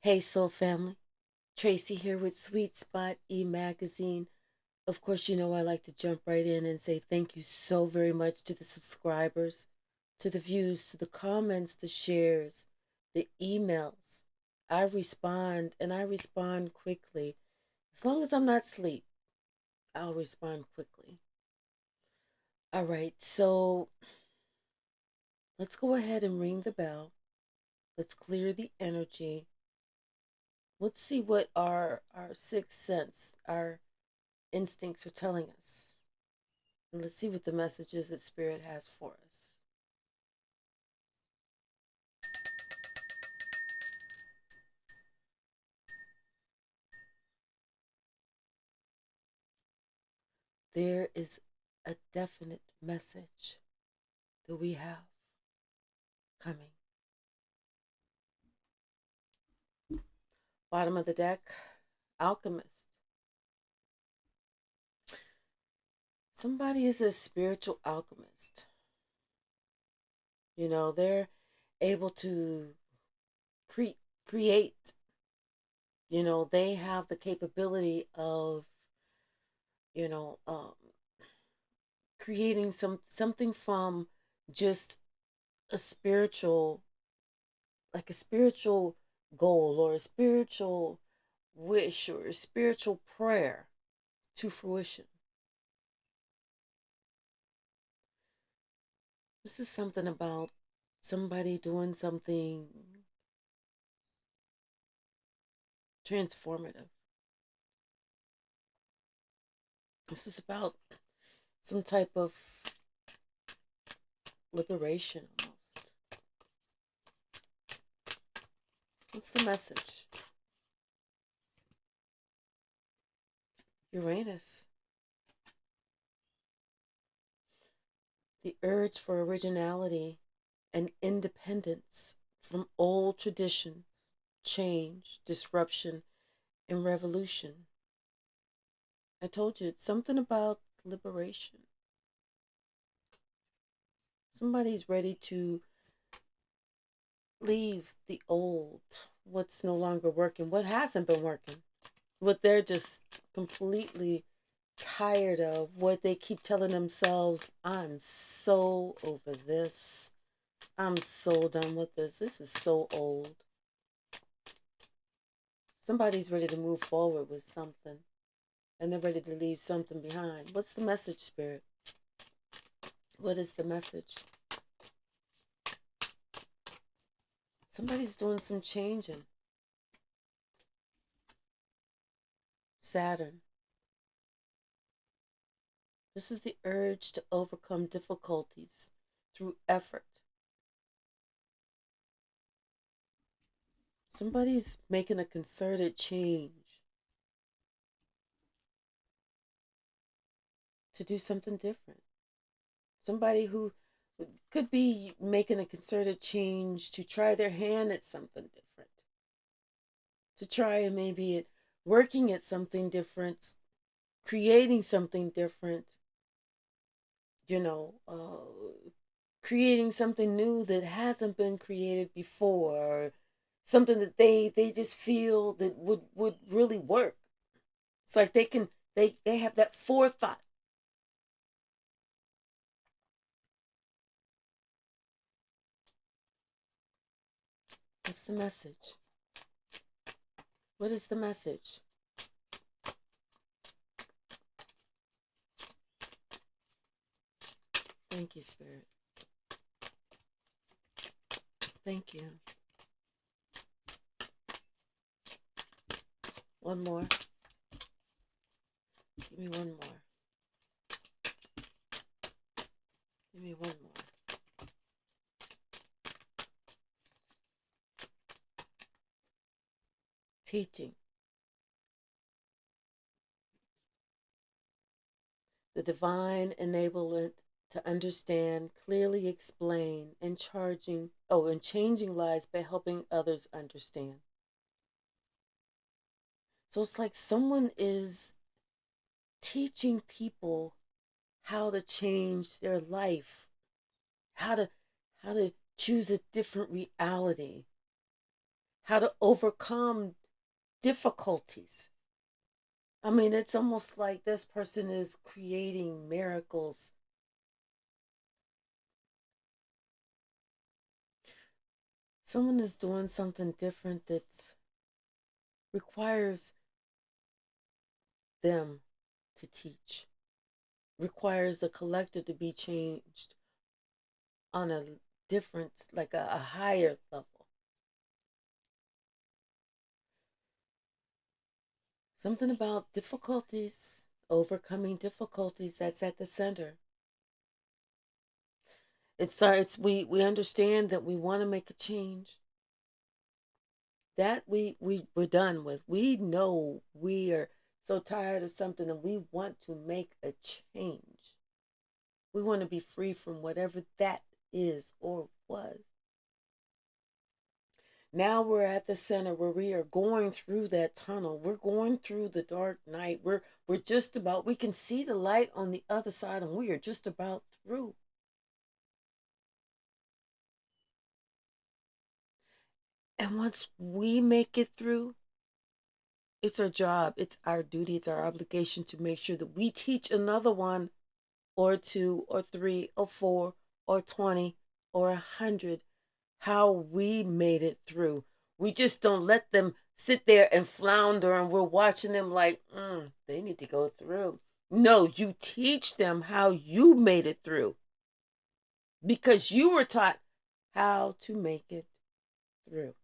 Hey, Soul Family. Tracy here with Sweet Spot e-magazine. Of course, you know I like to jump right in and say thank you so very much to the subscribers, to the views, to the comments, the shares, the emails. I respond and I respond quickly. As long as I'm not asleep, I'll respond quickly. All right, so let's go ahead and ring the bell. Let's clear the energy. Let's see what our sixth sense, our instincts are telling us. And let's see what the message is that Spirit has for us. There is a definite message that we have coming. Bottom of the deck, Alchemist. Somebody is a spiritual alchemist. You know, they're able to create. You know, they have the capability of, you know, creating something from just a spiritual, like a spiritual goal or a spiritual wish or a spiritual prayer to fruition. This is something about somebody doing something transformative. This is about some type of liberation almost. What's the message? Uranus. The urge for originality and independence from old traditions, change, disruption, and revolution. I told you it's something about liberation. Somebody's ready to leave the old, what's no longer working, what hasn't been working, what they're just completely tired of, what they keep telling themselves, I'm so over this. I'm so done with this. This is so old. Somebody's ready to move forward with something and they're ready to leave something behind. What's the message, Spirit? What is the message? Somebody's doing some changing. Saturn. This is the urge to overcome difficulties through effort. Somebody's making a concerted change to do something different. Somebody who could be making a concerted change to try their hand at something different, to try and maybe at working at something different, creating something different, you know, creating something new that hasn't been created before, or something that they just feel that would really work. It's like they have that forethought. What's the message? What is the message? Thank you, Spirit. Thank you. One more. Give me one more. Give me one more. Teaching. The divine enablement to understand, clearly explain, and changing lives by helping others understand. So it's like someone is teaching people how to change their life, how to choose a different reality, how to overcome difficulties. I mean, it's almost like this person is creating miracles. Someone is doing something different that requires them to teach, requires the collective to be changed on a different, like a higher level. Something about difficulties, overcoming difficulties, that's at the center. It starts, we understand that we want to make a change. That we're done with. We know we are so tired of something and we want to make a change. We want to be free from whatever that is or was. Now we're at the center where we are going through that tunnel. We're going through the dark night. We're just about, we can see the light on the other side and we are just about through. And once we make it through, it's our job, it's our duty, it's our obligation to make sure that we teach another one or two or three or four or 20 or 100 how we made it through. We just don't let them sit there and flounder and we're watching them like, they need to go through. No, you teach them how you made it through because you were taught how to make it through.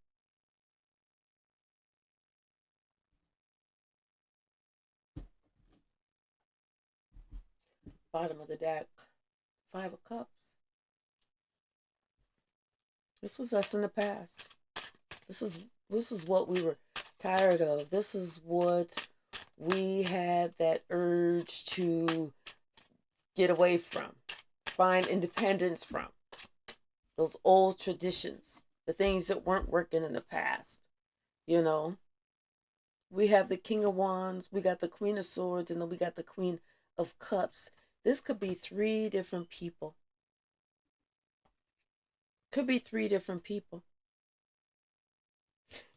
Bottom of the deck, 5 of Cups. This was us in the past. This is what we were tired of. This is what we had that urge to get away from, find independence from. Those old traditions, the things that weren't working in the past. You know, we have the King of Wands, we got the Queen of Swords, and then we got the Queen of Cups. This could be 3 different people. Could be 3 different people.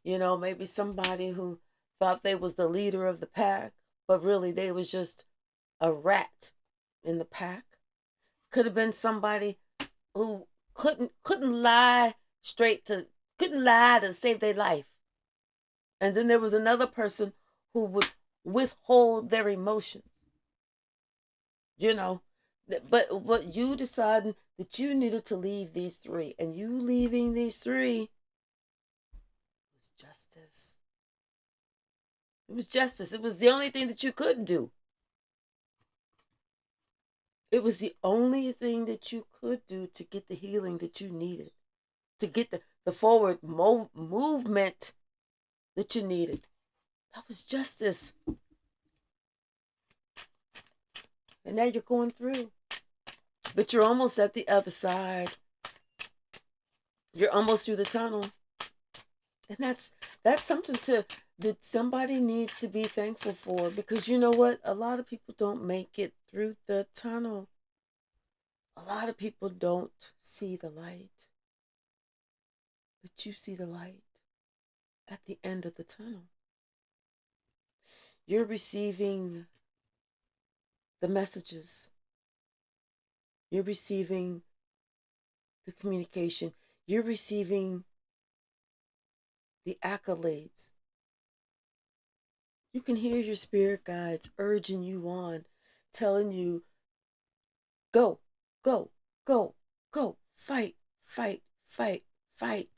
You know, maybe somebody who thought they was the leader of the pack, but really they was just a rat in the pack. Could have been somebody who couldn't lie couldn't lie to save their life. And then there was another person who would withhold their emotions. You know, but what you decided that you needed to leave these 3, and you leaving these 3 was justice. It was justice. It was the only thing that you could do. It was the only thing that you could do to get the healing that you needed, to get the forward movement that you needed. That was justice. And now you're going through. But you're almost at the other side. You're almost through the tunnel. And that's something that somebody needs to be thankful for, because you know what? A lot of people don't make it through the tunnel. A lot of people don't see the light. But you see the light at the end of the tunnel. You're receiving the messages. You're receiving the communication. You're receiving the accolades. You can hear your spirit guides urging you on, telling you, go, go, go, go, fight, fight, fight, fight.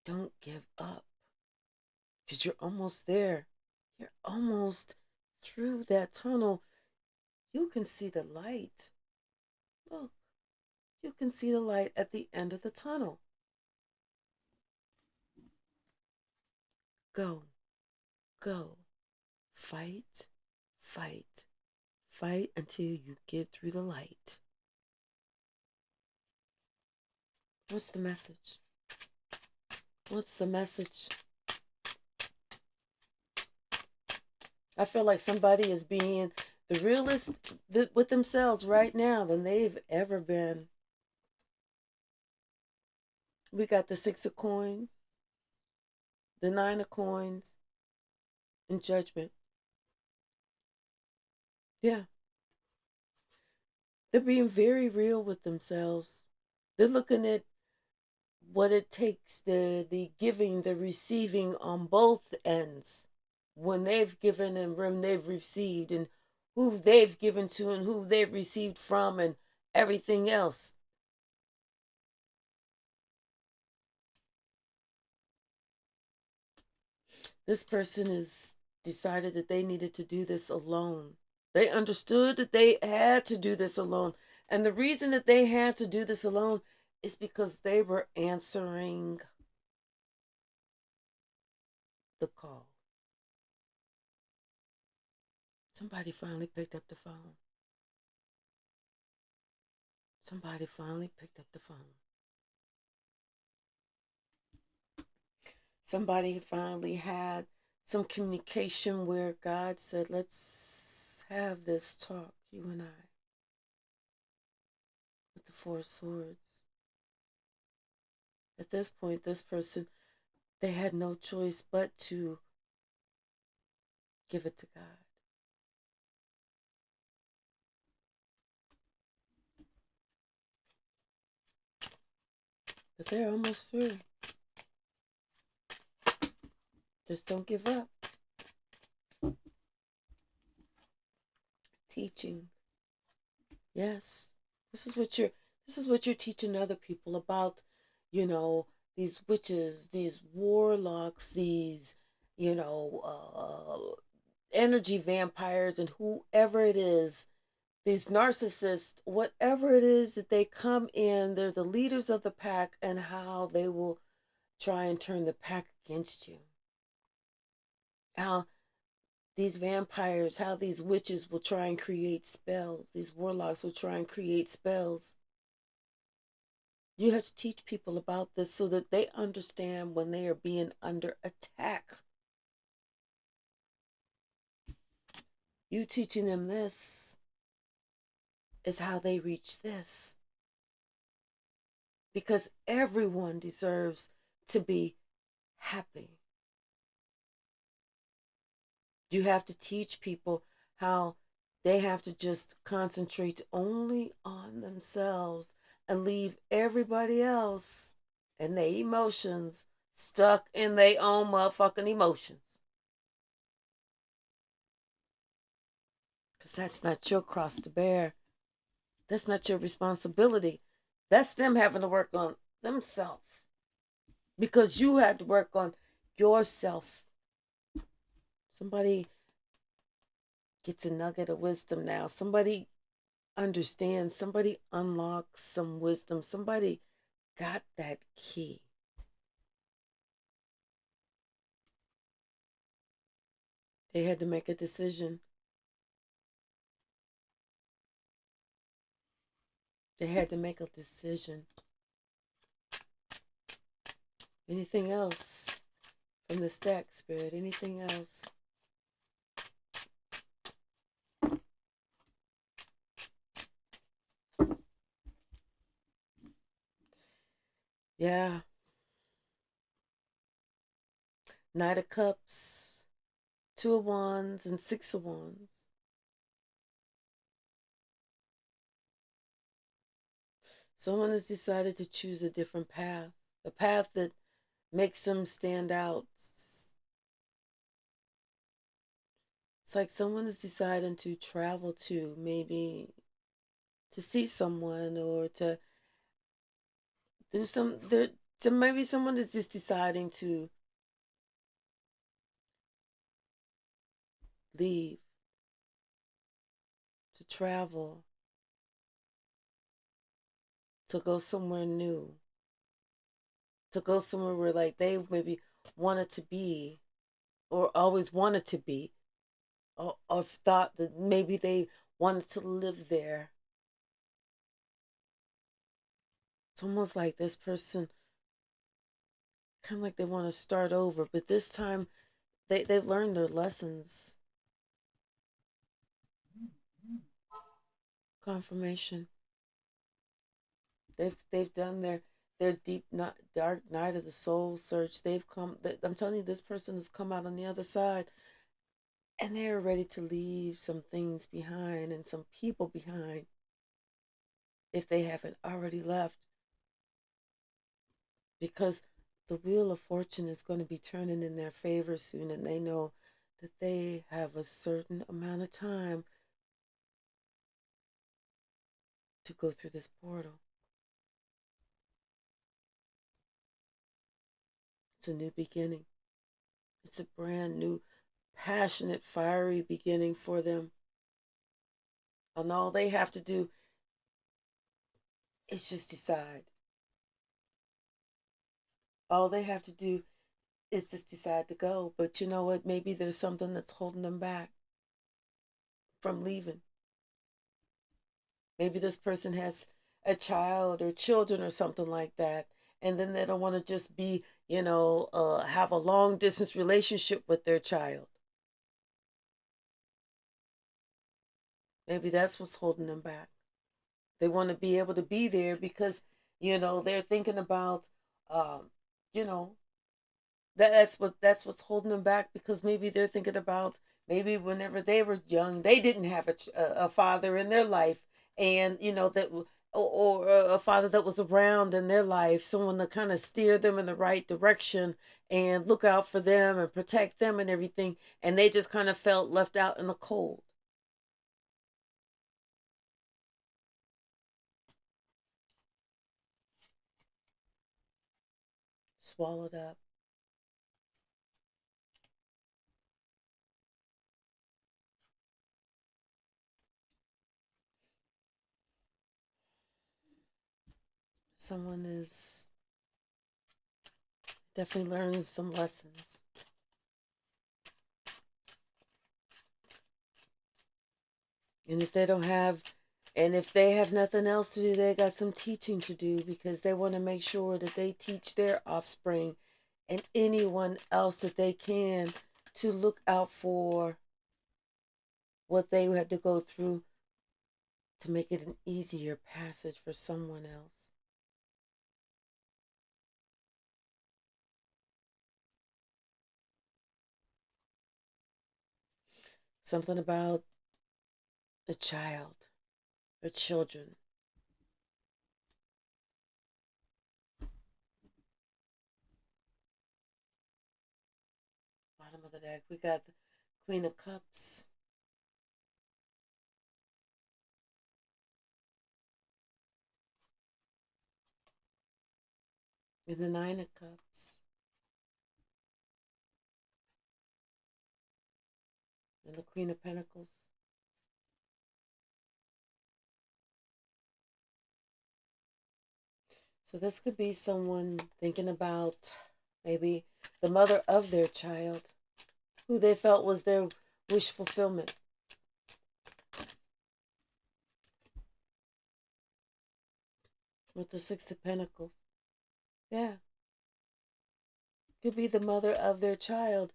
Don't give up, because you're almost there. You're almost through that tunnel. You can see the light. Look, you can see the light at the end of the tunnel. Go, go, fight, fight, fight until you get through the light. What's the message? What's the message? I feel like somebody is being the realest with themselves right now than they've ever been. We got the Six of Coins, the Nine of Coins, and Judgment. Yeah. They're being very real with themselves. They're looking at what it takes, the giving, the receiving on both ends. When they've given and when they've received, and who they've given to and who they've received from, and everything else. This person has decided that they needed to do this alone. They understood that they had to do this alone. And the reason that they had to do this alone is because they were answering the call. Somebody finally picked up the phone. Somebody finally picked up the phone. Somebody finally had some communication where God said, let's have this talk, you and I, with the Four Swords. At this point, this person, they had no choice but to give it to God. But they're almost through. Just don't give up. Teaching. Yes. This is what you're teaching other people about, these witches, these warlocks, these, energy vampires, and whoever it is, these narcissists, whatever it is that they come in, they're the leaders of the pack, and how they will try and turn the pack against you. How these vampires, how these witches will try and create spells. These warlocks will try and create spells. You have to teach people about this so that they understand when they are being under attack. You teaching them this is how they reach this. Because everyone deserves to be happy. You have to teach people how they have to just concentrate only on themselves and leave everybody else and their emotions stuck in their own motherfucking emotions. Because that's not your cross to bear. That's not your responsibility. That's them having to work on themselves. Because you had to work on yourself. Somebody gets a nugget of wisdom now. Somebody understands. Somebody unlocks some wisdom. Somebody got that key. They had to make a decision. They had to make a decision. Anything else from the stack, Spirit? Anything else? Yeah. Knight of Cups, Two of Wands, and Six of Wands. Someone has decided to choose a different path. A path that makes them stand out. It's like someone is deciding to travel to, maybe to see someone, or to do maybe someone is just deciding to leave, to travel, to go somewhere new, to go somewhere where like they maybe wanted to be, or always wanted to be, or thought that maybe they wanted to live there. It's almost like this person, kind of like they want to start over, but this time they've learned their lessons. Confirmation. They've done their deep, dark night of the soul search, they've come. I'm telling you, this person has come out on the other side, and they're ready to leave some things behind and some people behind if they haven't already left, because the wheel of fortune is going to be turning in their favor soon, and they know that they have a certain amount of time to go through this portal. It's a new beginning. It's a brand new, passionate, fiery beginning for them. And all they have to do is just decide. All they have to do is just decide to go. But you know what? Maybe there's something that's holding them back from leaving. Maybe this person has a child or children or something like that. And then they don't want to just be, have a long distance relationship with their child. Maybe that's what's holding them back. They want to be able to be there because, they're thinking about, um, you know, that's what's holding them back, because maybe they're thinking about, maybe whenever they were young, they didn't have a father in their life, and that, or a father that was around in their life, someone to kind of steer them in the right direction and look out for them and protect them and everything, and they just kind of felt left out in the cold, swallowed up. Someone is definitely learning some lessons. And if they don't have, and if they have nothing else to do, they got some teaching to do, because they want to make sure that they teach their offspring and anyone else that they can to look out for what they had to go through to make it an easier passage for someone else. Something about a child or children. Bottom of the deck, we got the Queen of Cups. And the Nine of Cups. And the Queen of Pentacles. So this could be someone thinking about maybe the mother of their child, who they felt was their wish fulfillment. With the Six of Pentacles. Yeah. Could be the mother of their child,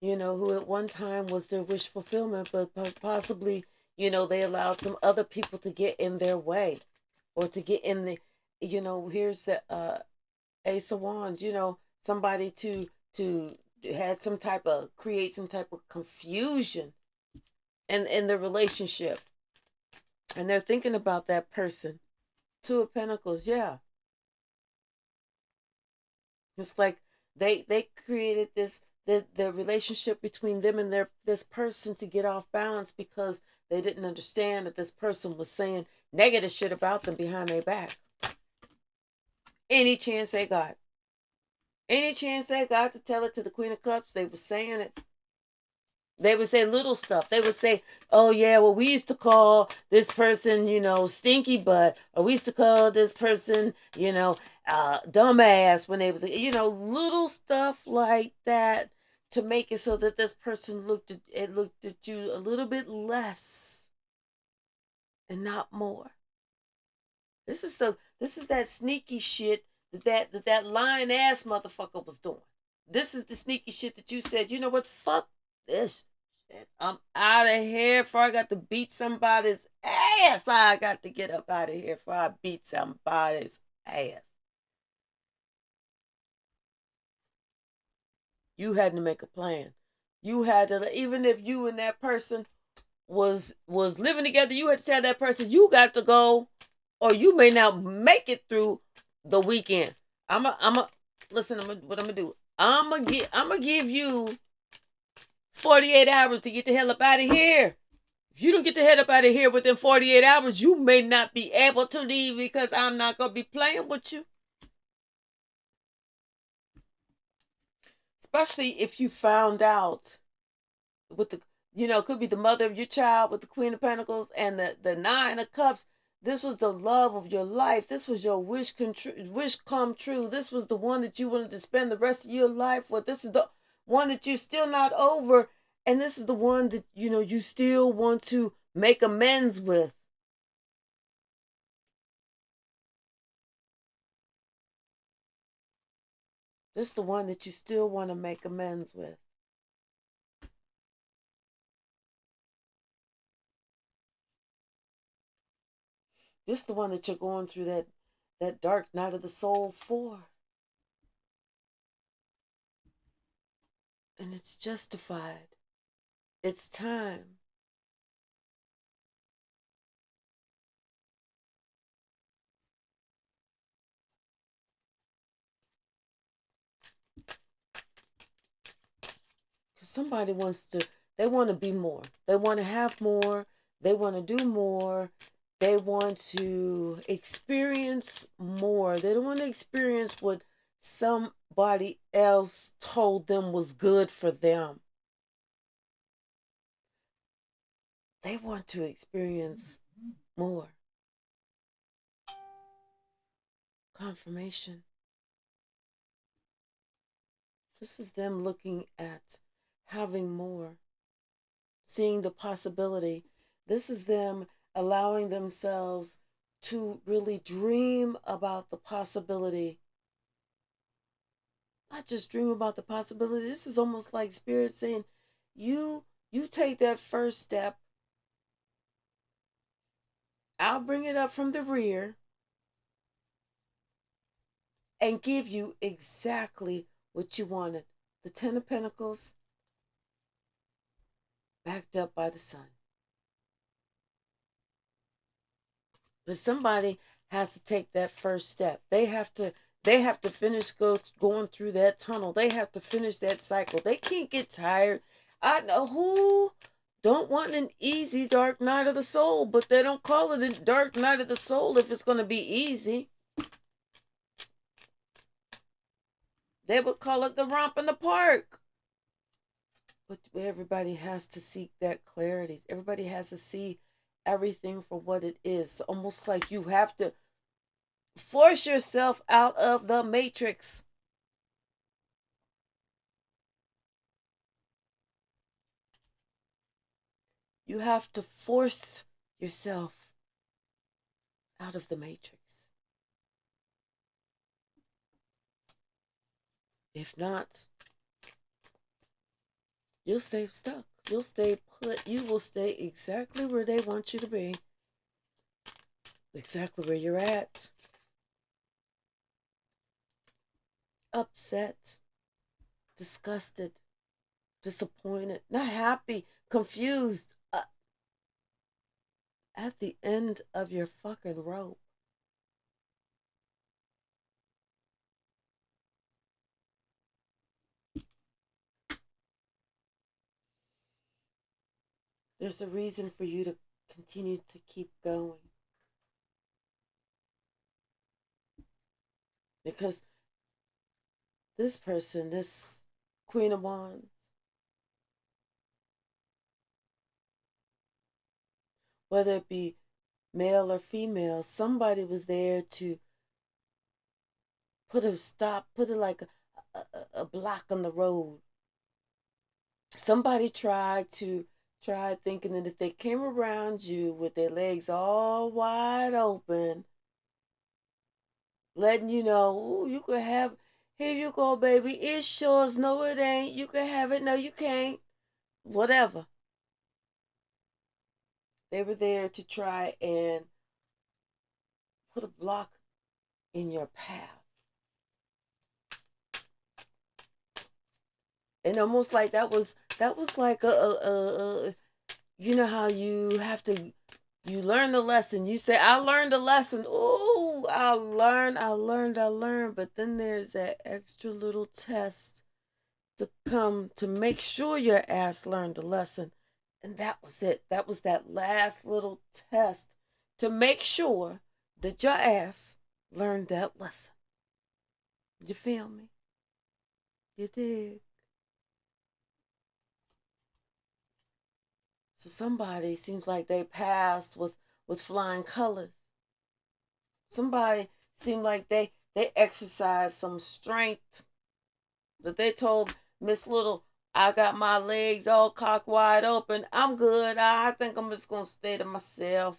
who at one time was their wish fulfillment, but possibly, they allowed some other people to get in their way, or to get in the, here's the Ace of Wands, somebody to had some type of, create some type of confusion in the relationship. And they're thinking about that person. Two of Pentacles, yeah. It's like they created the relationship between them and this person to get off balance, because they didn't understand that this person was saying negative shit about them behind their back. Any chance they got. Any chance they got to tell it to the Queen of Cups, they were saying it. They would say little stuff. They would say, oh, yeah, well, we used to call this person, stinky butt. Or we used to call this person, dumbass, when they was, little stuff like that, to make it so that this person looked at you a little bit less and not more. This is that sneaky shit that lying ass motherfucker was doing. This is the sneaky shit that you said, you know what, fuck this shit. I'm out of here before I got to beat somebody's ass. I got to get up out of here before I beat somebody's ass. You had to make a plan. You had to, even if you and that person was living together, you had to tell that person you got to go, or you may not make it through the weekend. Listen. What I'm gonna do? I'm gonna give you 48 hours to get the hell up out of here. If you don't get the hell up out of here within 48 hours, you may not be able to leave because I'm not gonna be playing with you. Especially if you found out with the, it could be the mother of your child with the Queen of Pentacles and the Nine of Cups. This was the love of your life. This was your wish come true. This was the one that you wanted to spend the rest of your life with. This is the one that you're still not over, and this is the one that you still want to make amends with. This is the one that you still want to make amends with. This is the one that you're going through that dark night of the soul for. And it's justified. It's time. Because somebody they want to be more. They want to have more. They want to do more. They want to experience more. They don't want to experience what somebody else told them was good for them. They want to experience more. Confirmation. This is them looking at having more, seeing the possibility. This is them allowing themselves to really dream about the possibility. Not just dream about the possibility. This is almost like Spirit saying, you take that first step. I'll bring it up from the rear and give you exactly what you wanted. The Ten of Pentacles backed up by the Sun. But somebody has to take that first step. They have to finish going through that tunnel. They have to finish that cycle. They can't get tired. I know who don't want an easy dark night of the soul, but they don't call it a dark night of the soul if it's going to be easy. They would call it the romp in the park. But everybody has to seek that clarity. Everybody has to see everything for what it is. It's almost like you have to force yourself out of the matrix. You have to force yourself out of the matrix. If not, you'll stay stuck. You'll stay put. You will stay exactly where they want you to be. Exactly where you're at. Upset, disgusted, disappointed, not happy, confused. At the end of your fucking rope. There's a reason for you to continue to keep going. Because this person, this Queen of Wands, whether it be male or female, somebody was there to put like a block on the road. Somebody tried thinking that if they came around you with their legs all wide open, letting you know, ooh, you could have, here you go, baby. It's yours. No, it ain't. You can have it. No, you can't. Whatever. They were there to try and put a block in your path. And almost like that was like a you know how you have to, you learn the lesson. You say, I learned a lesson. Oh, I learned. But then there's that extra little test to come to make sure your ass learned the lesson. And that was it. That was that last little test to make sure that your ass learned that lesson. You feel me? You did. So somebody seems like they passed with flying colors. Somebody seemed like they exercised some strength. That they told Miss Little, I got my legs all cocked wide open. I'm good. I think I'm just gonna stay to myself.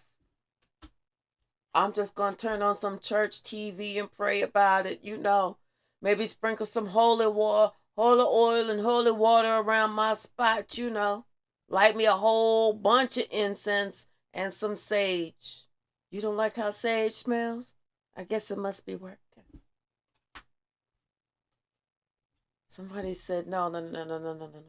I'm just gonna turn on some church TV and pray about it, you know. Maybe sprinkle some holy water, holy oil and holy water around my spot, you know. Light me a whole bunch of incense and some sage. You don't like how sage smells? I guess it must be working. Somebody said, no, no, no, no, no, no, no, no.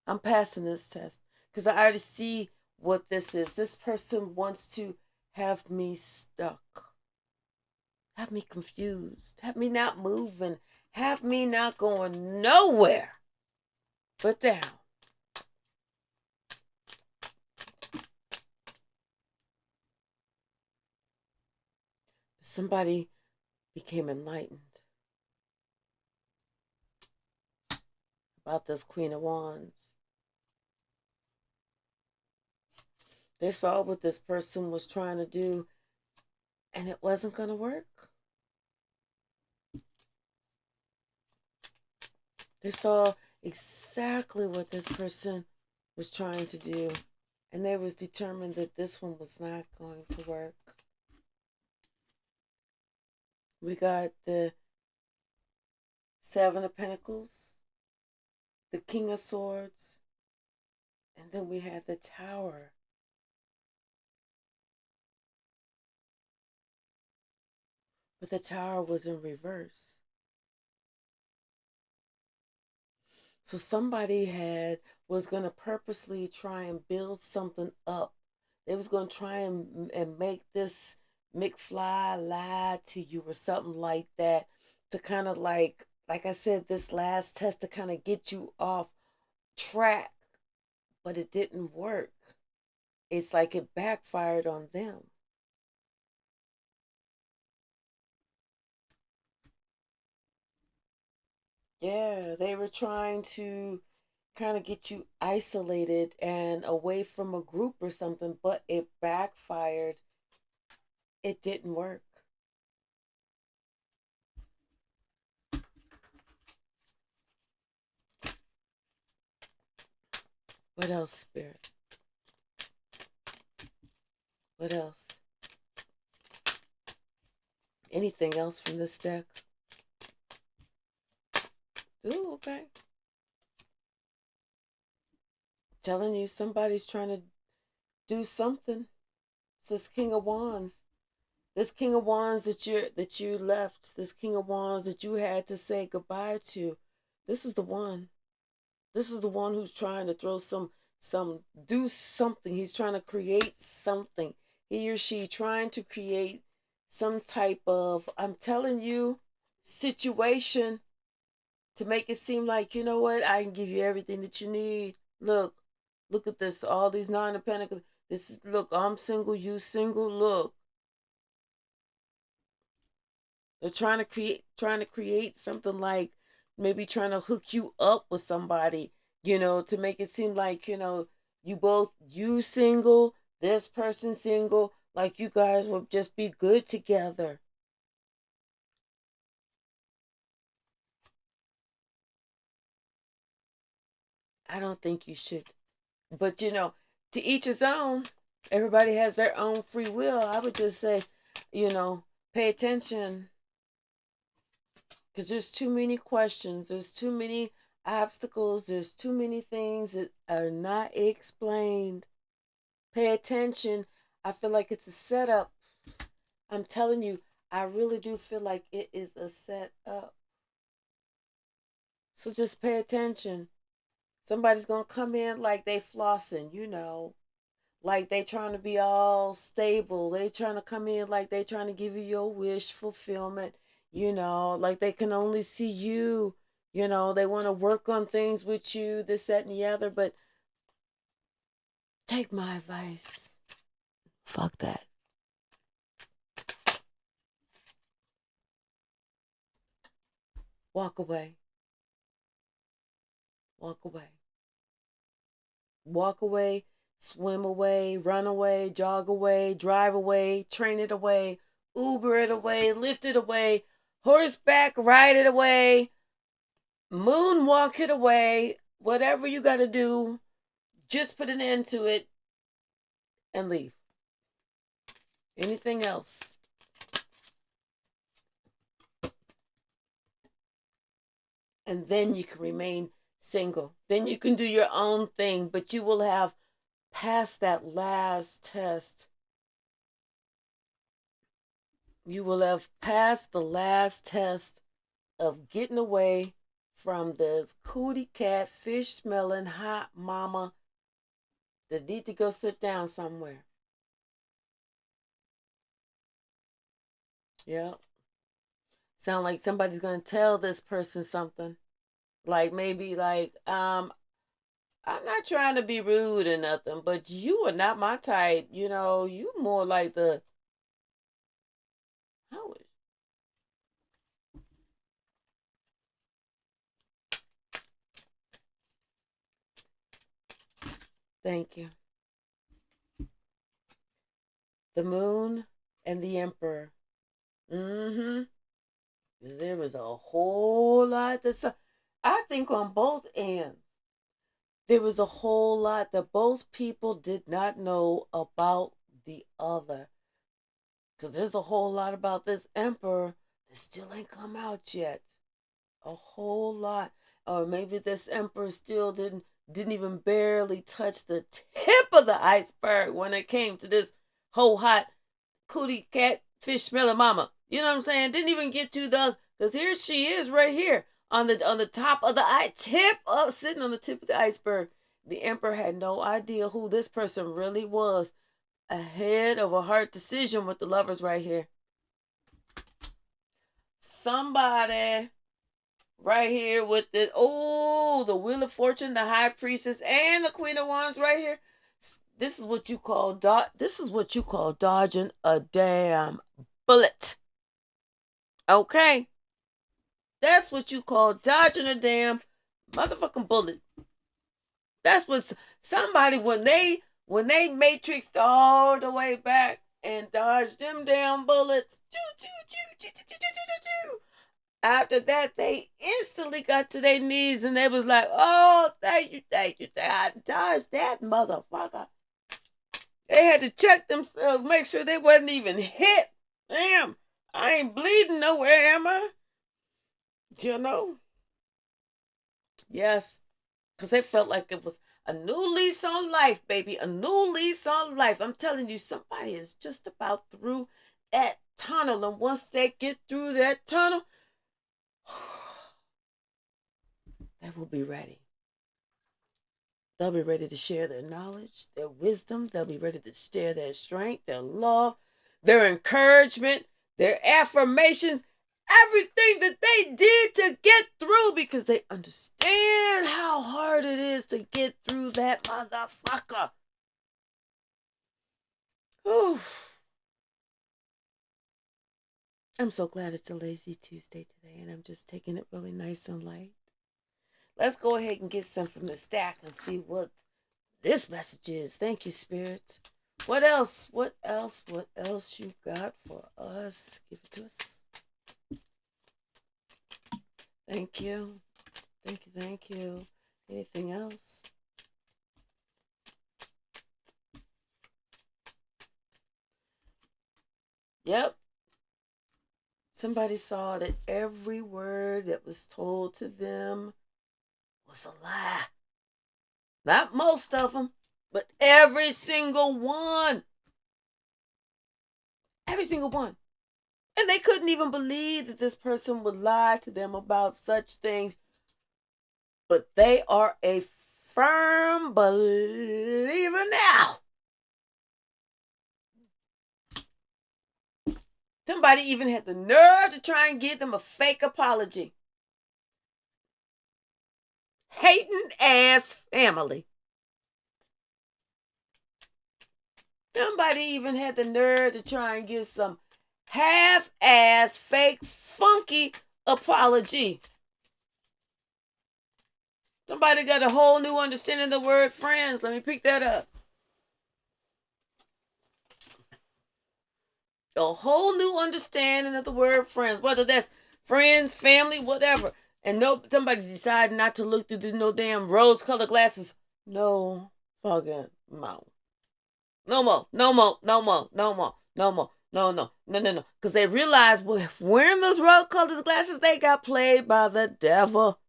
I'm passing this test because I already see what this is. This person wants to have me stuck, have me confused, have me not moving, have me not going nowhere but down. Somebody became enlightened about this Queen of Wands. They saw what this person was trying to do, and it wasn't going to work. They saw exactly what this person was trying to do, and they was determined that this one was not going to work. We got the Seven of Pentacles, the King of Swords, and then we had the Tower. But the Tower was in reverse. So somebody was going to purposely try and build something up. They was going to try and make this McFly lie to you or something like that, to kind of like I said, this last test to kind of get you off track. But it didn't work. It's like it backfired on them. Yeah, they were trying to kind of get you isolated and away from a group or something, but it backfired. It didn't work. What else, Spirit? What else? Anything else from this deck? Ooh, okay. Telling you somebody's trying to do something. It's this King of Wands. This King of Wands that you left, this King of Wands that you had to say goodbye to. This is the one. This is the one who's trying to throw do something. He's trying to create something. He or she trying to create some type of, I'm telling you, situation to make it seem like, you know what, I can give you everything that you need. Look at this, all these Nine of Pentacles. This is, look, I'm single, you single, look. They're trying to create something like maybe trying to hook you up with somebody, you know, to make it seem like, you know, you single, this person single, like you guys will just be good together. I don't think you should. But, you know, to each his own. Everybody has their own free will. I would just say, you know, pay attention. Because there's too many questions. There's too many obstacles. There's too many things that are not explained. Pay attention. I feel like it's a setup. I'm telling you, I really do feel like it is a setup. So just pay attention. Somebody's gonna come in like they flossing, like they trying to be all stable. They trying to come in like they trying to give you your wish fulfillment, like they can only see you. They want to work on things with you, this, that, and the other, but take my advice. Fuck that. Walk away. Walk away. Walk away, swim away, run away, jog away, drive away, train it away, Uber it away, lift it away, horseback ride it away, moonwalk it away, whatever you got to do, just put an end to it and leave. Anything else? And then you can remain single. Then you can do your own thing, but you will have passed that last test. You will have passed the last test of getting away from this cootie cat, fish smelling, hot mama that need to go sit down somewhere. Yeah. Sound like somebody's gonna tell this person something. Like maybe like, I'm not trying to be rude or nothing, but you are not my type. You more like the how is thank you. The moon and the emperor. Mm-hmm. There was a whole lot that I think on both ends. There was a whole lot that both people did not know about the other. Because there's a whole lot about this emperor that still ain't come out yet. A whole lot. Or maybe this emperor still didn't even barely touch the tip of the iceberg when it came to this whole hot cootie cat fish smelling mama. You know what I'm saying? Didn't even get to the, because here she is right here on the top of the tip of sitting on the tip of the iceberg. The emperor had no idea who this person really was. Ahead of a hard decision with the lovers right here. Somebody right here with the the Wheel of Fortune, the High Priestess, and the Queen of Wands right here. This is what you call dodging a damn bullet. Okay? That's what you call dodging a damn motherfucking bullet. That's what somebody when they matrixed all the way back and dodged them damn bullets. After that, they instantly got to their knees and they was like, "Oh, thank you. I dodged that motherfucker." They had to check themselves, make sure they wasn't even hit. Damn, I ain't bleeding nowhere, am I? Yes, because they felt like it was a new lease on life, baby. A new lease on life. I'm telling you, somebody is just about through that tunnel. And once they get through that tunnel, they will be ready. They'll be ready to share their knowledge, their wisdom. They'll be ready to share their strength, their love, their encouragement, their affirmations, everything that they did to get through because they understand how hard it is to get through that motherfucker. Whew. I'm so glad it's a lazy Tuesday today and I'm just taking it really nice and light. Let's go ahead and get some from the stack and see what this message is. Thank you, Spirit. What else? What else you got for us? Give it to us. Thank you. Thank you. Anything else? Yep. Somebody saw that every word that was told to them was a lie. Not most of them, but every single one. Every single one. And they couldn't even believe that this person would lie to them about such things. but they are a firm believer now. Somebody even had the nerve to try and give them a fake apology. Hating ass family. Somebody even had the nerve to try and give some half-ass, fake, funky apology. Somebody got a whole new understanding of the word friends. Let me pick that up. A whole new understanding of the word friends, whether that's friends, family, whatever. And somebody's decided not to look through the no damn rose-colored glasses. No fucking mouth. No more, no more, no more, no more, no more, no. Because they realized wearing those rose-colored glasses, they got played by the devil.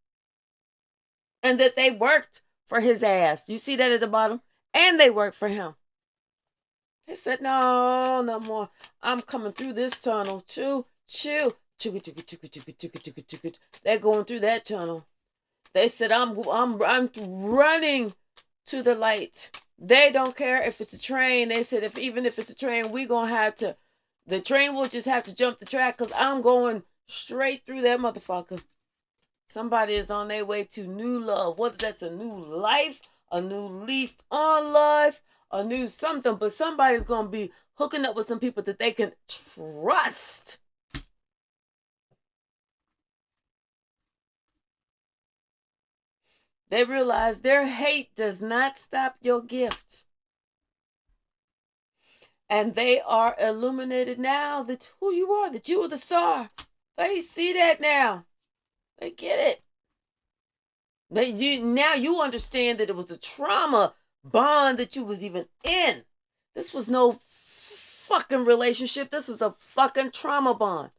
And that they worked for his ass. You see that at the bottom? And they worked for him. They said, no more. I'm coming through this tunnel. Chew. They're going through that tunnel. They said, I'm running to the light. They don't care if it's a train. They said, even if it's a train, we're going to have to, the train will just have to jump the track because I'm going straight through that motherfucker. Somebody is on their way to new love. Whether that's a new life, a new lease on life, a new something, but somebody's going to be hooking up with some people that they can trust. They realize their hate does not stop your gift. And they are illuminated now that who you are, that you are the star. They see that now. They get it. Now you understand that it was a trauma bond that you was even in. This was no fucking relationship. This was a fucking trauma bond.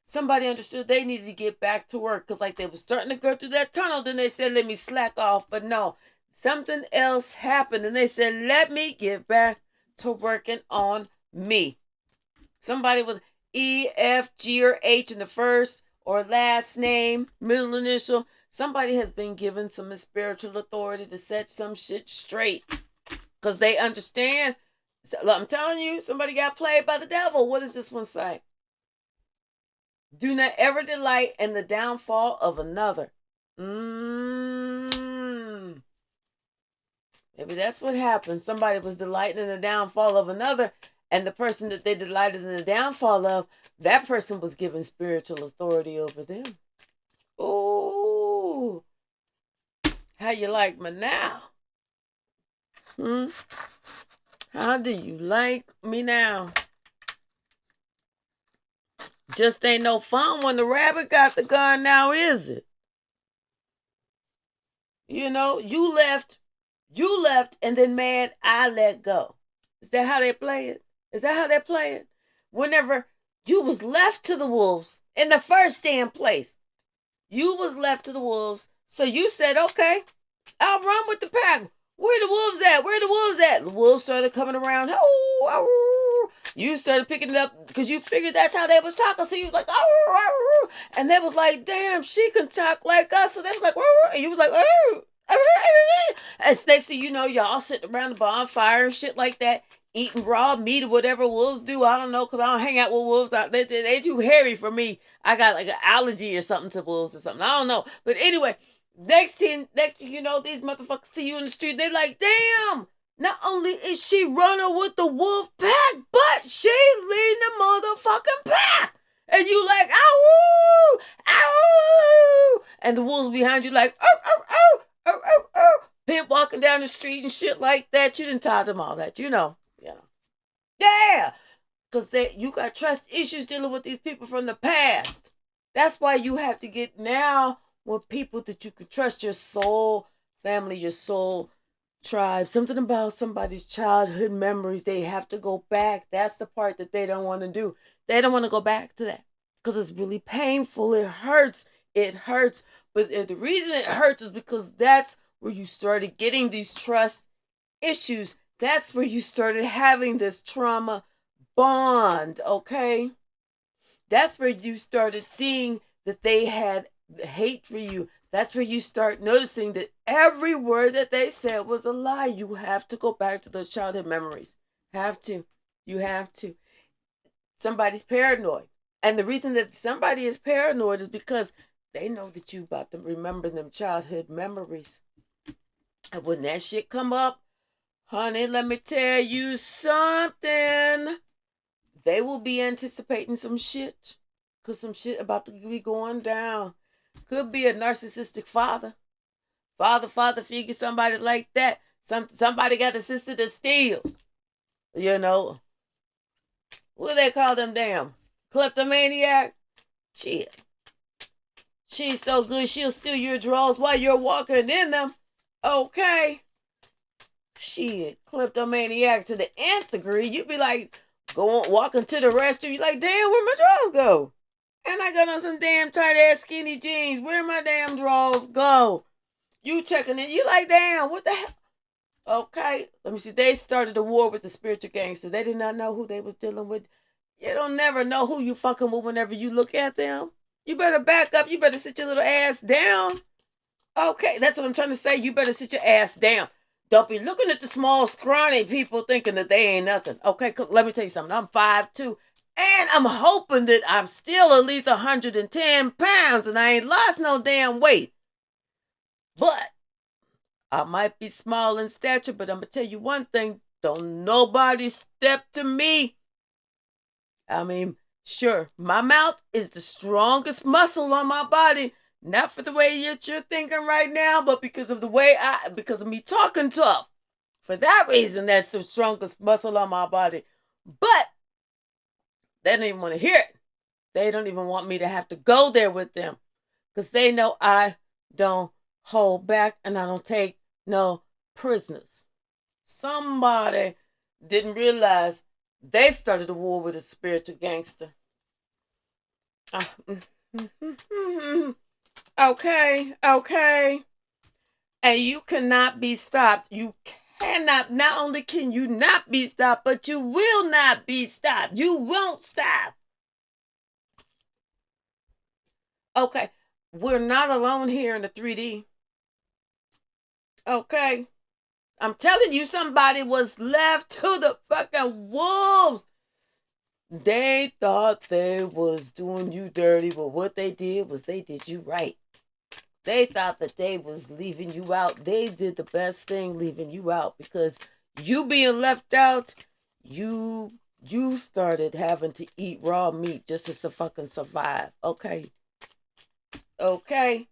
Somebody understood they needed to get back to work because like they were starting to go through that tunnel. Then they said, let me slack off. But no, something else happened. And they said, let me get back to working on me. Somebody with E, F, G, or H in the first or last name, middle initial. Somebody has been given some spiritual authority to set some shit straight. Because they understand. So, I'm telling you, somebody got played by the devil. What does this one say? Do not ever delight in the downfall of another. Maybe that's what happened. Somebody was delighting in the downfall of another, and the person that they delighted in the downfall of, that person was given spiritual authority over them. Ooh. How you like me now? How do you like me now? Just ain't no fun when the rabbit got the gun now, is it? You know, you left, and then mad, I let go. Is that how they play it? Is that how they play it? Whenever you was left to the wolves in the first damn place, you was left to the wolves, so you said, okay, I'll run with the pack. Where the wolves at? Where the wolves at? The wolves started coming around. You started picking it up because you figured that's how they was talking. So you was like, and they was like, damn, she can talk like us. So they was like, and you was like, and next thing you know, y'all sitting around the bonfire and shit like that, eating raw meat or whatever wolves do. I don't know, because I don't hang out with wolves. They too hairy for me. I got like an allergy or something to wolves or something. I don't know. But anyway, next thing you know, these motherfuckers see you in the street. They like, damn, not only is she running with the wolf pack, but she leading the motherfucking pack. And you like, ow, ow. And the wolves behind you like, pimp walking down the street and shit like that. You didn't taught them all that, you know. Yeah. Because you got trust issues dealing with these people from the past. That's why you have to get now with people that you can trust, your soul family, your soul tribe. Something about somebody's childhood memories. They have to go back. That's the part that they don't want to do. They don't want to go back to that because it's really painful. It hurts. It hurts. But the reason it hurts is because that's where you started getting these trust issues. That's where you started having this trauma bond, okay? That's where you started seeing that they had hate for you. That's where you start noticing that every word that they said was a lie. You have to go back to those childhood memories. Have to. You have to. Somebody's paranoid. And the reason that somebody is paranoid is because they know that you about to remember them childhood memories. And when that shit come up, honey, let me tell you something. They will be anticipating some shit. Because some shit about to be going down. Could be a narcissistic father. Father figure, somebody like that. Somebody got a sister to steal. You know. What do they call them damn? Kleptomaniac? Shit. She's so good she'll steal your drawers while you're walking in them. Okay. Shit. Kleptomaniac to the nth degree. You be like, walking to the restroom. You like, damn, where my drawers go? And I got on some damn tight ass skinny jeans. Where my damn drawers go? You checking it. You like, damn, what the hell? Okay, let me see. They started a war with the spiritual gangster. They did not know who they was dealing with. You don't never know who you fucking with whenever you look at them. You better back up. You better sit your little ass down. Okay, that's what I'm trying to say. You better sit your ass down. Don't be looking at the small, scrawny people thinking that they ain't nothing. Okay, let me tell you something. I'm 5'2", and I'm hoping that I'm still at least 110 pounds, and I ain't lost no damn weight. But I might be small in stature, but I'm going to tell you one thing. Don't nobody step to me. I mean, sure, my mouth is the strongest muscle on my body. Not for the way that you're thinking right now, but because of me talking tough. For that reason, that's the strongest muscle on my body. But they don't even want to hear it. They don't even want me to have to go there with them. Because they know I don't hold back and I don't take no prisoners. Somebody didn't realize they started a war with a spiritual gangster. Okay. And you cannot be stopped. You cannot, not only can you not be stopped, but you will not be stopped. You won't stop. Okay, we're not alone here in the 3D. Okay. I'm telling you, somebody was left to the fucking wolves. They thought they was doing you dirty, but what they did was they did you right. They thought that they was leaving you out. They did the best thing leaving you out, because you being left out, you started having to eat raw meat just to fucking survive. Okay. 11-11.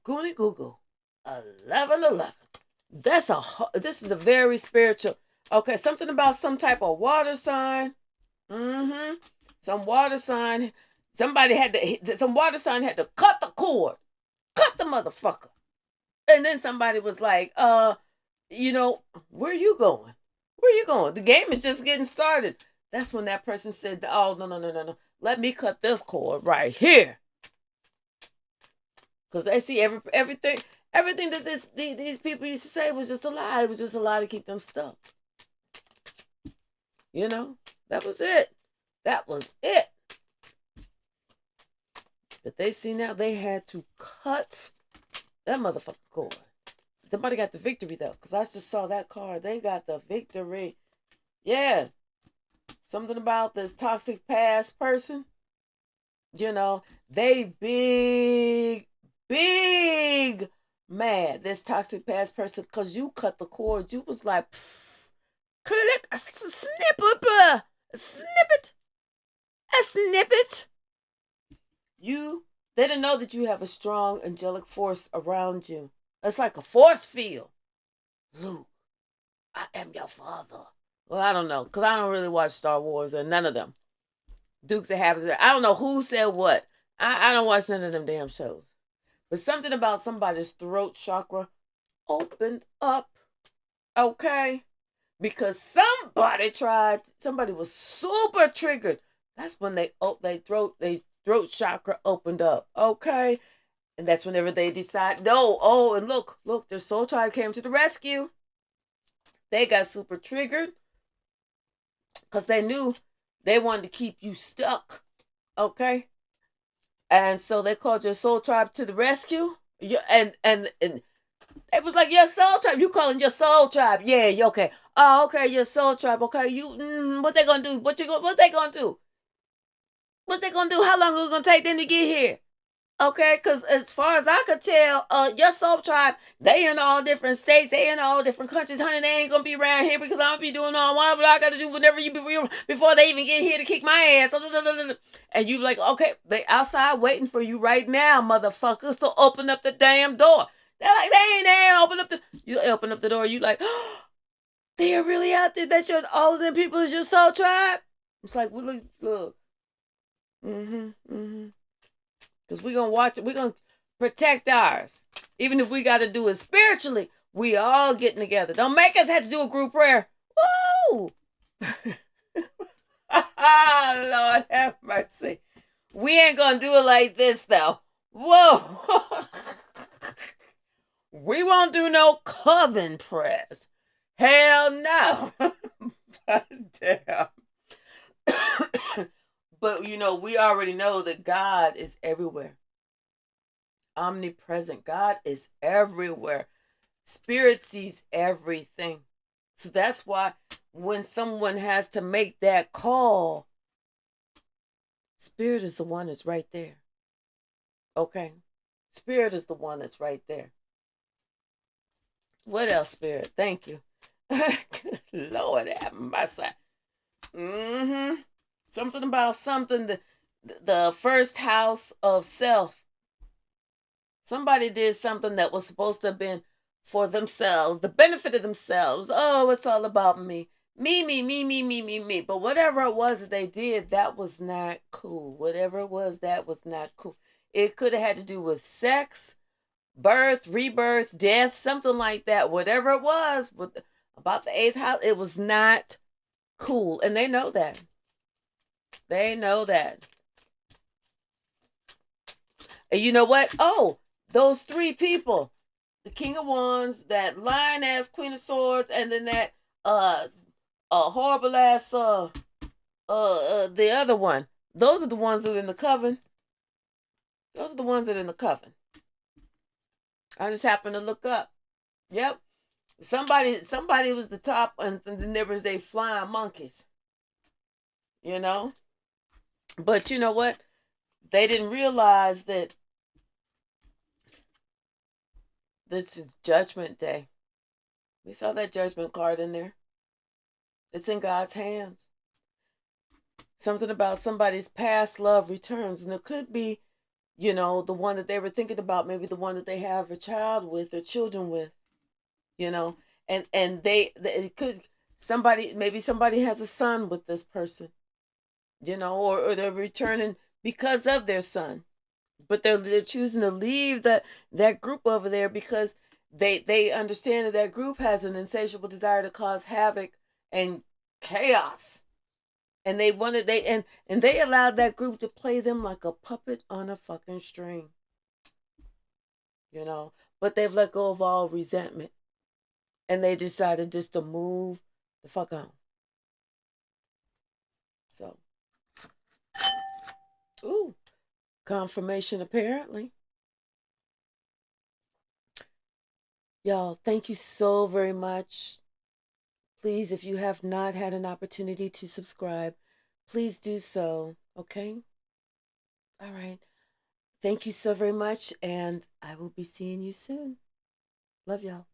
Goonie Google. 11-11. This is a very spiritual. Okay, something about some type of water sign. Some water sign. Some water sign had to cut the cord. Cut the motherfucker. And then somebody was like, where are you going? Where are you going? The game is just getting started. That's when that person said, oh, no. Let me cut this cord right here. Because they see everything that these people used to say was just a lie. It was just a lie to keep them stuck. That was it. But they see now they had to cut that motherfucking cord. Somebody got the victory, though, because I just saw that card. They got the victory. Yeah. Something about this toxic past person. They big mad. This toxic past person, because you cut the cord. You was like, click, a snippet. They didn't know that you have a strong angelic force around you. It's like a force field. Luke, I am your father. Well, I don't know, because I don't really watch Star Wars, and none of them. Dukes of Hazzard. I don't know who said what. I don't watch none of them damn shows. But something about somebody's throat chakra opened up. Okay? Because somebody was super triggered. That's when they throat chakra opened up. Okay? And that's whenever they decide, and look, their soul tribe came to the rescue. They got super triggered because they knew they wanted to keep you stuck. Okay? And so they called your soul tribe to the rescue. And it was like your soul tribe. You calling your soul tribe? Yeah, okay. Oh, okay, your soul tribe. Okay, what they gonna do? What they gonna do? What they gonna do? How long is it gonna take them to get here? Okay, because as far as I could tell, your soul tribe, they in all different states, they in all different countries, honey. They ain't gonna be around here because I'm gonna be doing all what I gotta do whenever before they even get here to kick my ass. And you like, okay, they outside waiting for you right now, motherfuckers. So open up the damn door. They're like, they ain't there. You open up the door. You like, oh, they are really out there. That's all of them people is your soul tribe. It's like, well, look. Because we're going to watch it. We're going to protect ours. Even if we got to do it spiritually, we all getting together. Don't make us have to do a group prayer. Woo! Lord have mercy. We ain't going to do it like this, though. Whoa! We won't do no coven prayers. Hell no. Damn. But, we already know that God is everywhere. Omnipresent. God is everywhere. Spirit sees everything. So that's why when someone has to make that call, Spirit is the one that's right there. Okay? Spirit is the one that's right there. What else, Spirit? Thank you. Lord have mercy. Something about something, the first house of self. Somebody did something that was supposed to have been for themselves, the benefit of themselves. Oh, it's all about me. Me. But whatever it was that they did, that was not cool. Whatever it was, that was not cool. It could have had to do with sex, birth, rebirth, death, something like that. Whatever it was about the eighth house, it was not cool. And they know that. They know that. And you know what? Oh, those three people, the King of Wands, that lion-ass Queen of Swords, and then that horrible-ass the other one. Those are the ones that are in the coven. Those are the ones that are in the coven. I just happened to look up. Yep. Somebody was the top, and then there was a flying monkeys. But you know what? They didn't realize that this is Judgment Day. We saw that judgment card in there. It's in God's hands. Something about somebody's past love returns. And it could be, the one that they were thinking about, maybe the one that they have a child with or children with, and it could, maybe somebody has a son with this person, or they're returning because of their son. But they're choosing to leave that group over there because they understand that group has an insatiable desire to cause havoc and chaos. And they allowed that group to play them like a puppet on a fucking string. But they've let go of all resentment. And they decided just to move the fuck on. So, ooh, confirmation apparently. Y'all, thank you so very much. Please, if you have not had an opportunity to subscribe, please do so, okay? All right. Thank you so very much, and I will be seeing you soon. Love y'all.